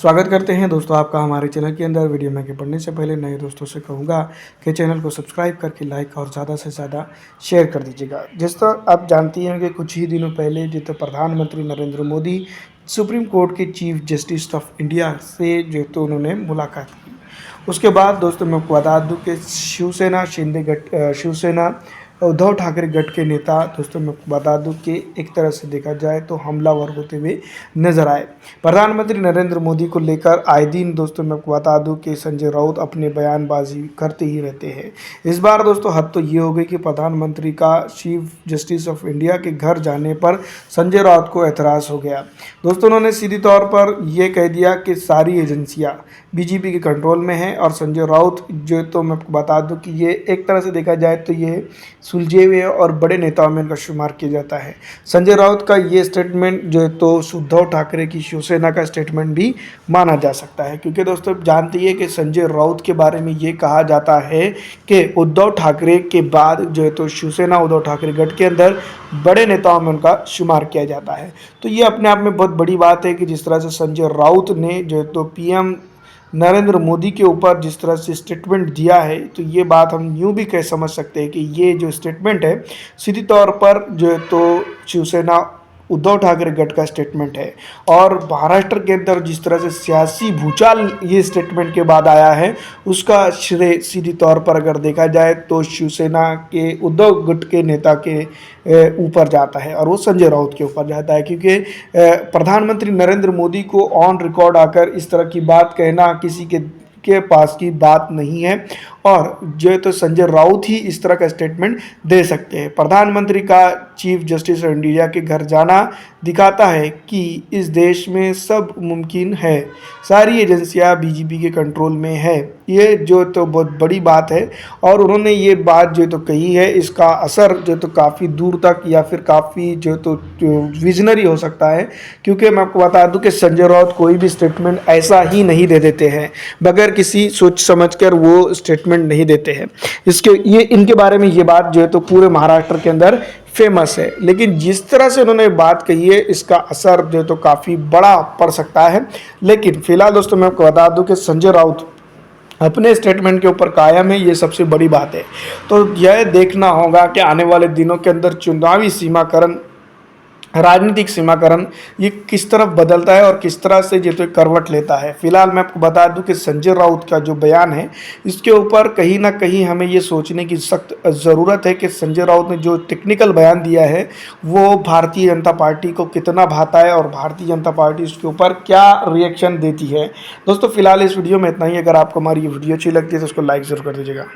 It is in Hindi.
स्वागत करते हैं दोस्तों आपका हमारे चैनल के अंदर। वीडियो में आगे बढ़ने से पहले नए दोस्तों से कहूँगा कि चैनल को सब्सक्राइब करके लाइक और ज़्यादा से ज़्यादा शेयर कर दीजिएगा। जिस तरह आप जानती हैं कि कुछ ही दिनों पहले जो प्रधानमंत्री नरेंद्र मोदी सुप्रीम कोर्ट के चीफ जस्टिस ऑफ इंडिया से जो तो उन्होंने मुलाकात की। उसके बाद दोस्तों मैं आपको बता दूँ कि शिवसेना उद्धव ठाकरे गट के नेता दोस्तों मैं बता दूं कि एक तरह से देखा जाए तो हमलावर होते हुए नजर आए। प्रधानमंत्री नरेंद्र मोदी को लेकर आए दिन दोस्तों मैं बता दूं कि संजय राउत अपने बयानबाजी करते ही रहते हैं। इस बार दोस्तों हद तो ये हो गई कि प्रधानमंत्री का चीफ जस्टिस ऑफ इंडिया के घर जाने पर संजय राउत को एतराज़ हो गया। दोस्तों उन्होंने सीधी तौर पर यह कह दिया कि सारी एजेंसियां बीजेपी के कंट्रोल में हैं और संजय राउत जो तो मैं आपको बता दूं कि ये एक तरह से देखा जाए तो ये सुलझे हुए और बड़े नेताओं में इनका शुमार किया जाता है। संजय राउत का ये स्टेटमेंट जो है तो उद्धव ठाकरे की शिवसेना का स्टेटमेंट भी माना जा सकता है, क्योंकि दोस्तों जानती है कि संजय राउत के बारे में ये कहा जाता है कि उद्धव ठाकरे के बाद जो है तो शिवसेना उद्धव ठाकरे गठ के अंदर बड़े नेताओं में उनका शुमार किया जाता है। तो ये अपने आप में बहुत बड़ी बात है कि जिस तरह से संजय राउत ने जो है तो पीएम नरेंद्र मोदी के ऊपर जिस तरह से स्टेटमेंट दिया है, तो ये बात हम यूँ भी कह समझ सकते हैं कि ये जो स्टेटमेंट है सीधी तौर पर जो है तो शिवसेना उद्धव ठाकरे गठ का स्टेटमेंट है। और महाराष्ट्र के अंदर जिस तरह से सियासी भूचाल ये स्टेटमेंट के बाद आया है, उसका श्रेय सीधी तौर पर अगर देखा जाए तो शिवसेना के उद्धव गठ के नेता के ऊपर जाता है और वो संजय राउत के ऊपर जाता है, क्योंकि प्रधानमंत्री नरेंद्र मोदी को ऑन रिकॉर्ड आकर इस तरह की बात कहना किसी के पास की बात नहीं है और जो तो संजय राउत ही इस तरह का स्टेटमेंट दे सकते हैं। प्रधानमंत्री का चीफ जस्टिस ऑफ इंडिया के घर जाना दिखाता है कि इस देश में सब मुमकिन है, सारी एजेंसियां बीजेपी के कंट्रोल में है। ये जो तो बहुत बड़ी बात है और उन्होंने ये बात जो तो कही है, इसका असर जो तो काफ़ी दूर तक या फिर काफ़ी जो तो विजनरी हो सकता है, क्योंकि मैं आपको बता दूं कि संजय राउत कोई भी स्टेटमेंट ऐसा ही नहीं दे देते हैं, बगैर किसी सोच समझ कर वो स्टेटमेंट नहीं देते हैं। इनके बारे में ये बात जो है तो पूरे महाराष्ट्र के अंदर फेमस है। लेकिन जिस तरह से उन्होंने बात कही है, इसका असर जो है तो काफ़ी बड़ा पड़ सकता है। लेकिन फिलहाल दोस्तों मैं आपको बता दूं कि संजय राउत अपने स्टेटमेंट के ऊपर कायम है, ये सबसे बड़ी बात है। तो यह देखना होगा कि आने वाले दिनों के अंदर चुनावी सीमाकरण, राजनीतिक सीमाकरण ये किस तरफ बदलता है और किस तरह से ये तो करवट लेता है। फिलहाल मैं आपको बता दूं कि संजय राउत का जो बयान है, इसके ऊपर कहीं ना कहीं हमें ये सोचने की सख्त ज़रूरत है कि संजय राउत ने जो टेक्निकल बयान दिया है वो भारतीय जनता पार्टी को कितना भाता है और भारतीय जनता पार्टी उसके ऊपर क्या रिएक्शन देती है। दोस्तों फिलहाल इस वीडियो में इतना ही। अगर आपको हमारी ये वीडियो अच्छी लगती है तो उसको लाइक ज़रूर कर दीजिएगा।